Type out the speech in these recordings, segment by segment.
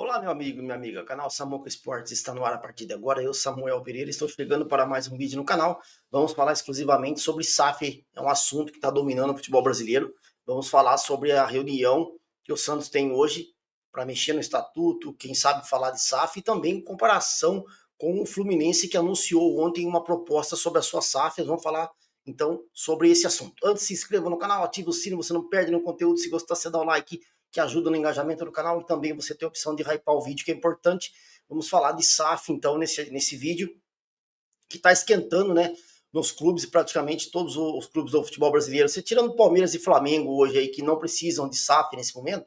Olá, meu amigo e minha amiga. O canal Samuca Esportes está no ar a partir de agora. Eu, Samuel Pereira, estou chegando para mais um vídeo no canal. Vamos falar exclusivamente sobre SAF. É um assunto que está dominando o futebol brasileiro. Vamos falar sobre a reunião que o Santos tem hoje para mexer no estatuto, quem sabe falar de SAF e também em comparação com o Fluminense que anunciou ontem uma proposta sobre a sua SAF. Vamos falar então sobre esse assunto. Antes, se inscreva no canal, ative o sino, você não perde nenhum conteúdo. Se gostar, você dá o like, que ajuda no engajamento do canal, e também você tem a opção de hypar o vídeo, que é importante. Vamos falar de SAF, então, nesse vídeo, que está esquentando, né, nos clubes, praticamente todos os clubes do futebol brasileiro. Você tirando Palmeiras e Flamengo hoje aí, que não precisam de SAF nesse momento,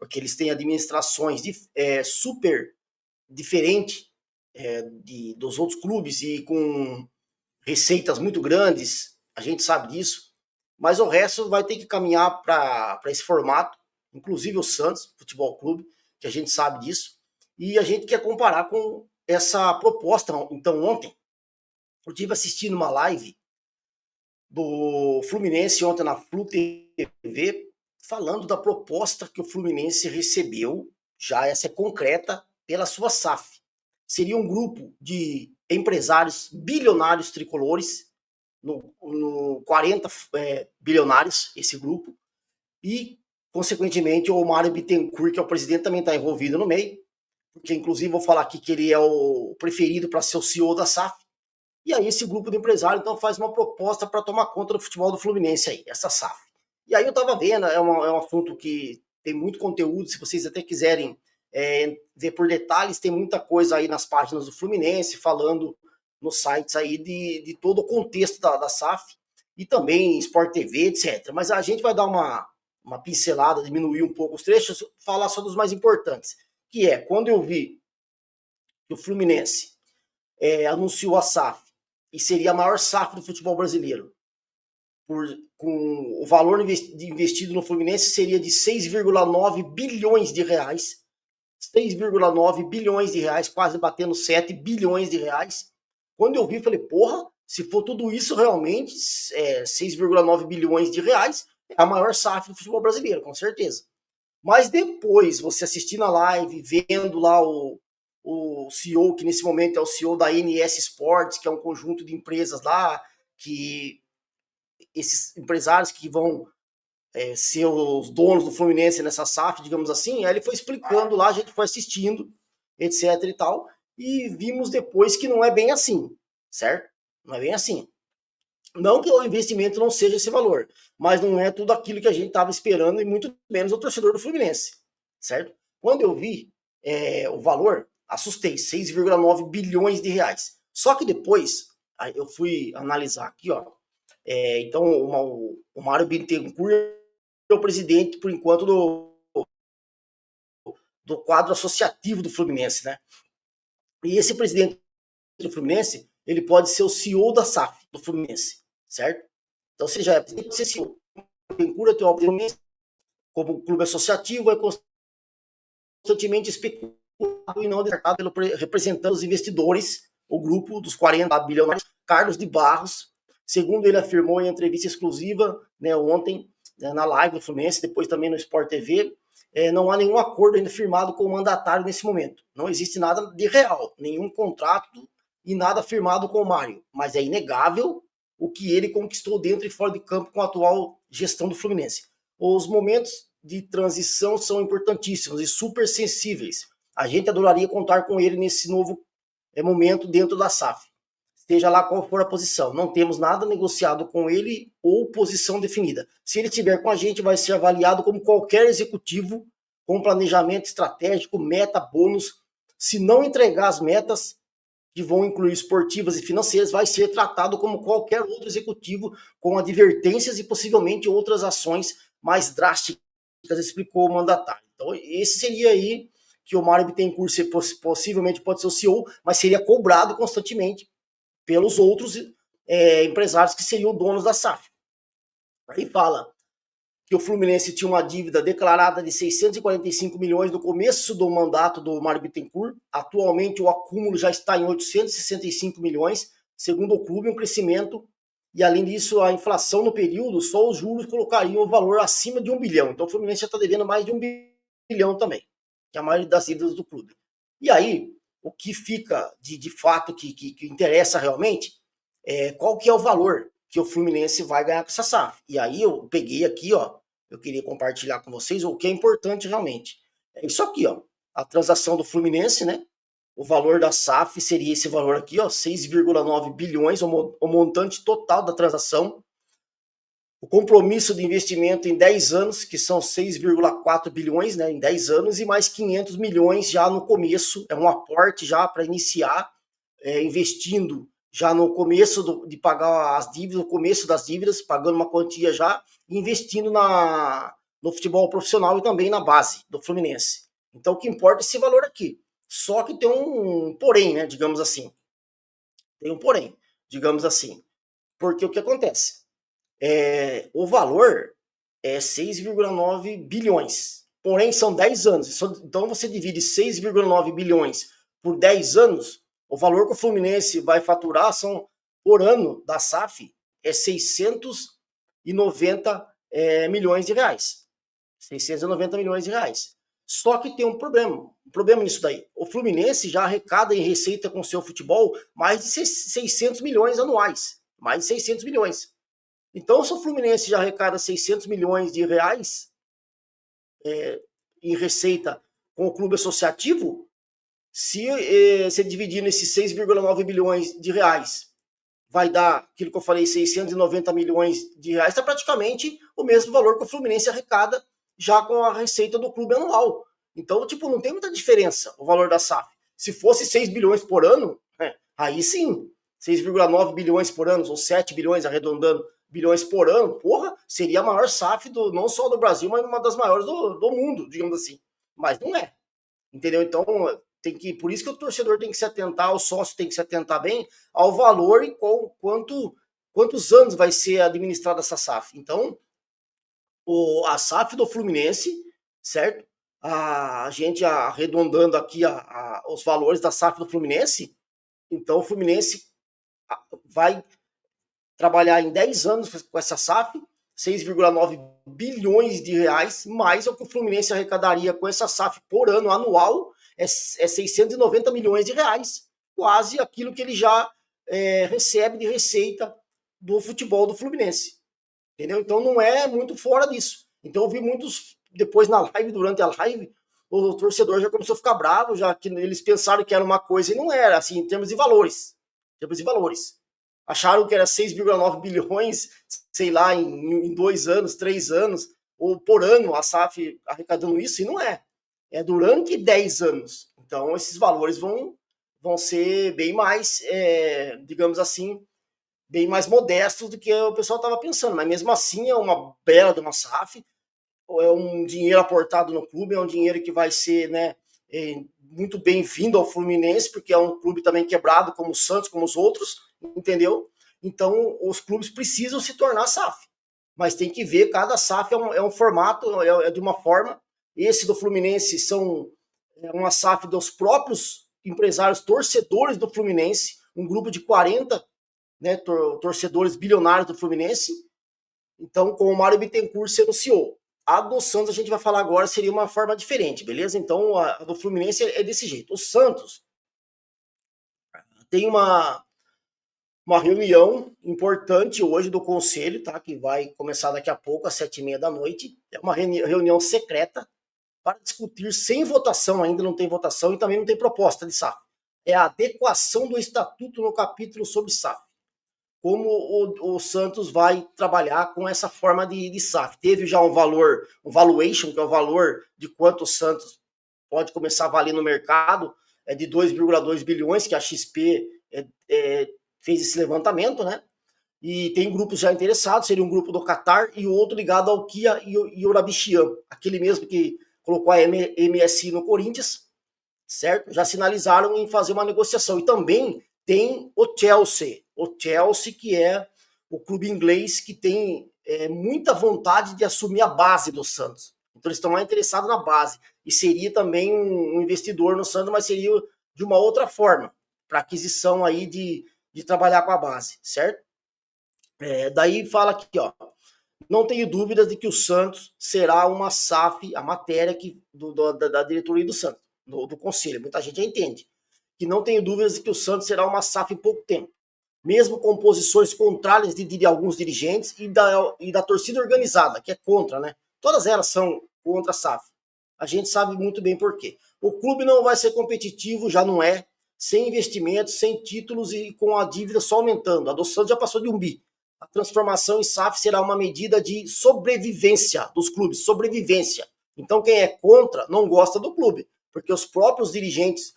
porque eles têm administrações super diferentes dos outros clubes e com receitas muito grandes, a gente sabe disso, mas o resto vai ter que caminhar para esse formato, inclusive o Santos Futebol Clube, que a gente sabe disso, e a gente quer comparar com essa proposta. Então, ontem, eu estive assistindo uma live do Fluminense ontem na Flu TV, falando da proposta que o Fluminense recebeu, já essa é concreta, pela sua SAF. Seria um grupo de empresários bilionários tricolores, no 40 bilionários, esse grupo, e, consequentemente, o Mário Bittencourt, que é o presidente, também está envolvido no meio, porque, inclusive, vou falar aqui que ele é o preferido para ser o CEO da SAF. E aí esse grupo de empresários, então, faz uma proposta para tomar conta do futebol do Fluminense aí, essa SAF. E aí eu estava vendo, é um assunto que tem muito conteúdo, se vocês até quiserem ver por detalhes, tem muita coisa aí nas páginas do Fluminense, falando nos sites aí de todo o contexto da SAF, e também Sport TV, etc. Mas a gente vai dar uma pincelada, diminuir um pouco os trechos, falar só dos mais importantes, que é, quando eu vi que o Fluminense anunciou a SAF, e seria a maior SAF do futebol brasileiro, com o valor investido no Fluminense seria de 6,9 bilhões de reais, 6,9 bilhões de reais, quase batendo 7 bilhões de reais. Quando eu vi, falei, porra, se for tudo isso realmente, 6,9 bilhões de reais, é a maior SAF do futebol brasileiro, com certeza. Mas depois, você assistindo a live, vendo lá o CEO, que nesse momento é o CEO da NS Sports, que é um conjunto de empresas lá, que esses empresários que vão ser os donos do Fluminense nessa SAF, digamos assim, aí ele foi explicando lá, a gente foi assistindo, etc e tal, e vimos depois que não é bem assim, certo? Não é bem assim. Não que o investimento não seja esse valor, mas não é tudo aquilo que a gente estava esperando, e muito menos o torcedor do Fluminense, certo? Quando eu vi o valor, assustei, 6,9 bilhões de reais. Só que depois, eu fui analisar aqui, ó, então o Mário Bittencourt é o presidente, por enquanto, do quadro associativo do Fluminense, né? E esse presidente do Fluminense, ele pode ser o CEO da SAF do Fluminense, certo? Então, você já é presidente, você CEO. Bittencourt é o Fluminense, como clube associativo, é constantemente especulado e não descartado pelo representando os investidores, o grupo dos 40 bilionários, Carlos de Barros. Segundo ele afirmou em entrevista exclusiva, né, ontem, né, na live do Fluminense, depois também no Sport TV, não há nenhum acordo ainda firmado com o mandatário nesse momento. Não existe nada de real, nenhum contrato e nada firmado com o Mário. Mas é inegável o que ele conquistou dentro e fora de campo com a atual gestão do Fluminense. Os momentos de transição são importantíssimos e super sensíveis. A gente adoraria contar com ele nesse novo momento dentro da SAF. Seja lá qual for a posição. Não temos nada negociado com ele ou posição definida. Se ele estiver com a gente, vai ser avaliado como qualquer executivo com planejamento estratégico, meta, bônus. Se não entregar as metas, que vão incluir esportivas e financeiras, vai ser tratado como qualquer outro executivo, com advertências e possivelmente outras ações mais drásticas, explicou o mandatário. Então, esse seria aí que o Mário Bittencourt possivelmente pode ser o CEO, mas seria cobrado constantemente pelos outros empresários que seriam donos da SAF. Aí fala que o Fluminense tinha uma dívida declarada de 645 milhões no começo do mandato do Mário Bittencourt. Atualmente o acúmulo já está em 865 milhões, segundo o clube, um crescimento. E além disso, a inflação no período, só os juros colocariam o valor acima de 1 bilhão. Então o Fluminense já está devendo mais de 1 bilhão também. que é a maioria das dívidas do clube. E aí, o que fica de fato que interessa realmente é qual que é o valor que o Fluminense vai ganhar com essa SAF. E aí eu peguei aqui, ó, eu queria compartilhar com vocês o que é importante realmente. É isso aqui, ó, a transação do Fluminense, né? O valor da SAF seria esse valor aqui, ó, 6,9 bilhões, o montante total da transação. O compromisso de investimento em 10 anos, que são 6,4 bilhões, né, em 10 anos, e mais 500 milhões já no começo, é um aporte já para iniciar, investindo já no começo de pagar as dívidas, no começo das dívidas, pagando uma quantia já, e investindo no futebol profissional e também na base do Fluminense. Então o que importa é esse valor aqui. Só que tem um porém, né, digamos assim. Tem um porém, digamos assim. Porque o que acontece? O valor é 6,9 bilhões. Porém, são 10 anos. Então, você divide 6,9 bilhões por 10 anos, o valor que o Fluminense vai faturar por ano da SAF é 690 milhões de reais. 690 milhões de reais. Só que tem um problema nisso daí. O Fluminense já arrecada em receita com seu futebol mais de 600 milhões anuais. Mais de 600 milhões. Então, se o Fluminense já arrecada 600 milhões de reais em receita com o clube associativo, se você dividir nesses 6,9 bilhões de reais, vai dar aquilo que eu falei, 690 milhões de reais, está praticamente o mesmo valor que o Fluminense arrecada já com a receita do clube anual. Então, tipo, não tem muita diferença o valor da SAF. Se fosse 6 bilhões por ano, aí sim, 6,9 bilhões por ano, ou 7 bilhões, arredondando, bilhões por ano, porra, seria a maior SAF não só do Brasil, mas uma das maiores do mundo, digamos assim. Mas não é. Entendeu? Então, por isso que o torcedor tem que se atentar, o sócio tem que se atentar bem ao valor e quantos anos vai ser administrada essa SAF. Então, a SAF do Fluminense, certo? A gente arredondando aqui os valores da SAF do Fluminense, então o Fluminense vai trabalhar em 10 anos com essa SAF, 6,9 bilhões de reais, mais o que o Fluminense arrecadaria com essa SAF por ano anual, é 690 milhões de reais, quase aquilo que ele já recebe de receita do futebol do Fluminense. Entendeu? Então não é muito fora disso. Então eu vi muitos, depois na live, durante a live, o torcedor já começou a ficar bravo, já que eles pensaram que era uma coisa e não era, assim, em termos de valores. Em termos de valores. Acharam que era 6,9 bilhões, sei lá, em 2 anos, 3 anos, ou por ano a SAF arrecadando isso, e não é. É durante 10 anos. Então esses valores vão ser bem mais, digamos assim, bem mais modestos do que o pessoal estava pensando. Mas mesmo assim é uma bela de uma SAF, é um dinheiro aportado no clube, é um dinheiro que vai ser, né, muito bem-vindo ao Fluminense, porque é um clube também quebrado, como o Santos, como os outros, entendeu? Então, os clubes precisam se tornar SAF. Mas tem que ver, cada SAF é um formato, é de uma forma. Esse do Fluminense é uma SAF dos próprios empresários torcedores do Fluminense, um grupo de 40, né, torcedores bilionários do Fluminense. Então, com o Mário Bittencourt sendo CEO. A do Santos, a gente vai falar agora, seria uma forma diferente, beleza? Então, a do Fluminense é desse jeito. O Santos tem uma reunião importante hoje do Conselho, tá? Que vai começar daqui a pouco, às 7h30 da noite. É uma reunião secreta para discutir, sem votação, ainda não tem votação e também não tem proposta de SAF. É a adequação do estatuto no capítulo sobre SAF. Como o Santos vai trabalhar com essa forma de SAF. Teve já um valuation, que é o valor de quanto o Santos pode começar a valer no mercado, de 2,2 bilhões, que a XP fez esse levantamento, né? E tem grupos já interessados, seria um grupo do Qatar e o outro ligado ao Kia e Orabichian, aquele mesmo que colocou a MSI no Corinthians, certo? Já sinalizaram em fazer uma negociação. E também tem o Chelsea que é o clube inglês que tem muita vontade de assumir a base do Santos. Então eles estão mais interessados na base. E seria também um investidor no Santos, mas seria de uma outra forma, para aquisição aí de trabalhar com a base, certo? Daí fala aqui, ó, não tenho dúvidas de que o Santos será uma SAF, a matéria da diretoria do Santos, do conselho. Muita gente já entende. Que não tenho dúvidas de que o Santos será uma SAF em pouco tempo. Mesmo com posições contrárias de alguns dirigentes e da torcida organizada, que é contra, né? Todas elas são contra a SAF. A gente sabe muito bem por quê. O clube não vai ser competitivo, já não é, sem investimentos, sem títulos e com a dívida só aumentando. A do Santos já passou de 1 bi. A transformação em SAF será uma medida de sobrevivência dos clubes, sobrevivência. Então quem é contra não gosta do clube, porque os próprios dirigentes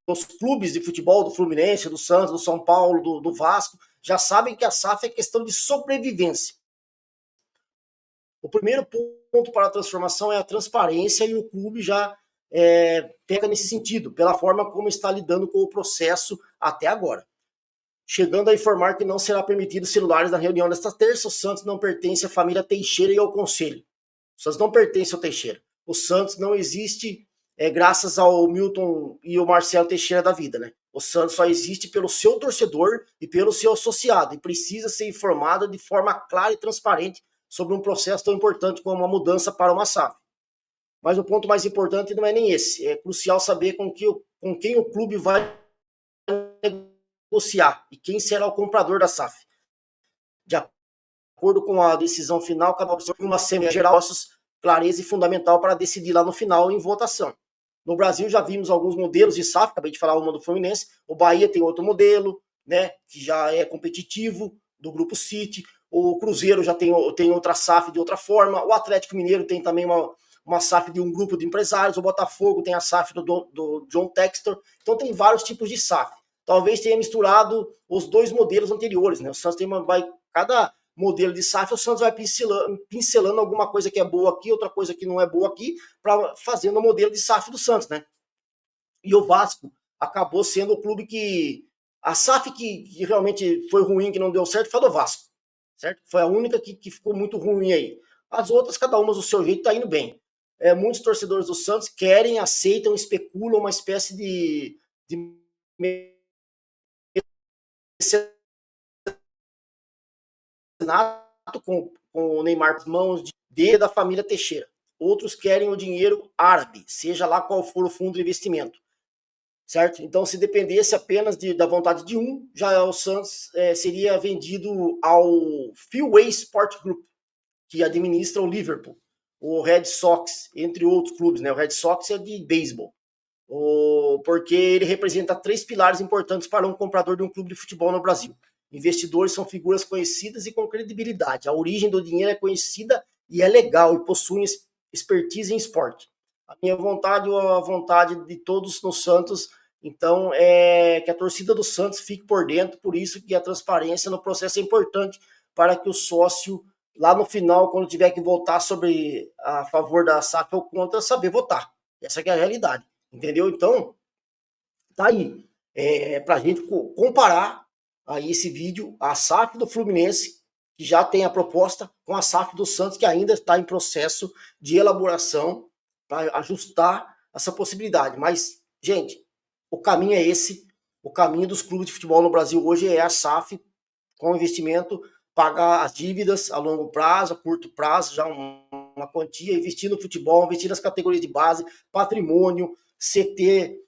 dos clubes de futebol, do Fluminense, do Santos, do São Paulo, do Vasco, já sabem que a SAF é questão de sobrevivência. O primeiro ponto para a transformação é a transparência e o clube já pega nesse sentido, pela forma como está lidando com o processo até agora. Chegando a informar que não será permitido celulares na reunião desta terça, o Santos não pertence à família Teixeira e ao Conselho. O Santos não pertence ao Teixeira. O Santos não existe graças ao Milton e o Marcelo Teixeira da vida, né? O Santos só existe pelo seu torcedor e pelo seu associado e precisa ser informado de forma clara e transparente sobre um processo tão importante como uma mudança para uma SAF. Mas o ponto mais importante não é nem esse. É crucial saber com quem o clube vai negociar e quem será o comprador da SAF. De acordo com a decisão final, cada opção tem uma Assembleia Geral, clareza e fundamental para decidir lá no final em votação. No Brasil já vimos alguns modelos de SAF, acabei de falar uma do Fluminense, o Bahia tem outro modelo, né, que já é competitivo, do Grupo City, o Cruzeiro já tem outra SAF de outra forma, o Atlético Mineiro tem também uma SAF de um grupo de empresários, o Botafogo tem a SAF do John Textor, então tem vários tipos de SAF. Talvez tenha misturado os dois modelos anteriores, né? O Santos cada modelo de SAF, o Santos vai pincelando alguma coisa que é boa aqui, outra coisa que não é boa aqui, para fazendo o modelo de SAF do Santos, né? E o Vasco acabou sendo o clube que a SAF que realmente foi ruim, que não deu certo, foi a do Vasco, certo? Foi a única que ficou muito ruim aí. As outras, cada uma do seu jeito, tá indo bem. Muitos torcedores do Santos querem, aceitam, especulam uma espécie de com o Neymar nas mãos da família Teixeira. Outros querem o dinheiro árabe, seja lá qual for o fundo de investimento. Certo? Então, se dependesse apenas da vontade de um, já o Santos seria vendido ao Fenway Sport Group, que administra o Liverpool, o Red Sox, entre outros clubes. Né? O Red Sox é de beisebol, porque ele representa 3 pilares importantes para um comprador de um clube de futebol no Brasil. Investidores são figuras conhecidas e com credibilidade. A origem do dinheiro é conhecida e é legal e possuem expertise em esporte. A minha vontade ou a vontade de todos no Santos, então, é que a torcida do Santos fique por dentro, por isso que a transparência no processo é importante para que o sócio, lá no final, quando tiver que votar sobre a favor da SAF ou contra, saber votar. Essa é a realidade. Entendeu? Então, tá aí. Para a gente comparar aí esse vídeo, a SAF do Fluminense, que já tem a proposta, com a SAF do Santos, que ainda está em processo de elaboração para ajustar essa possibilidade. Mas, gente, o caminho é esse. O caminho dos clubes de futebol no Brasil hoje é a SAF, com investimento, pagar as dívidas a longo prazo, a curto prazo, já uma quantia, investir no futebol, investir nas categorias de base, patrimônio, CT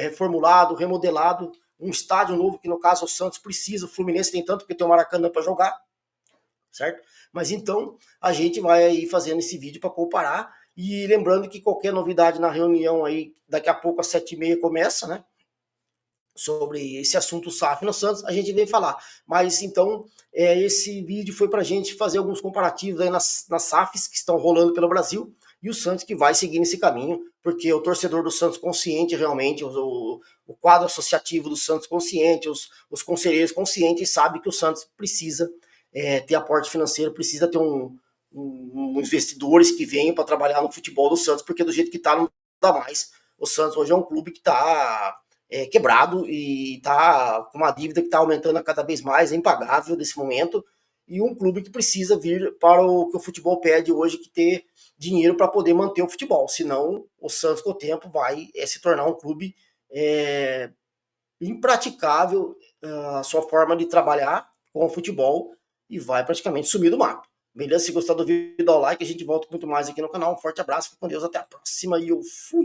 reformulado, remodelado, um estádio novo, que no caso o Santos precisa, o Fluminense tem tanto, porque tem o Maracanã para jogar, certo? Mas então a gente vai aí fazendo esse vídeo para comparar, e lembrando que qualquer novidade na reunião aí, daqui a pouco às 7h30 começa, né? Sobre esse assunto SAF no Santos, a gente vem falar. Mas então, esse vídeo foi para a gente fazer alguns comparativos aí nas SAFs que estão rolando pelo Brasil, e o Santos que vai seguir nesse caminho, porque o torcedor do Santos consciente realmente, o quadro associativo do Santos consciente, os conselheiros conscientes, sabe que o Santos precisa ter aporte financeiro, precisa ter investidores que venham para trabalhar no futebol do Santos, porque do jeito que está não dá mais. O Santos hoje é um clube que está quebrado e está com uma dívida que está aumentando a cada vez mais, é impagável nesse momento, e um clube que precisa vir para o que o futebol pede hoje, que ter dinheiro para poder manter o futebol, senão o Santos com o tempo vai se tornar um clube impraticável a sua forma de trabalhar com o futebol e vai praticamente sumir do mapa. Beleza? Se gostar do vídeo, dá o like, a gente volta com muito mais aqui no canal. Um forte abraço, fique com Deus, até a próxima e eu fui!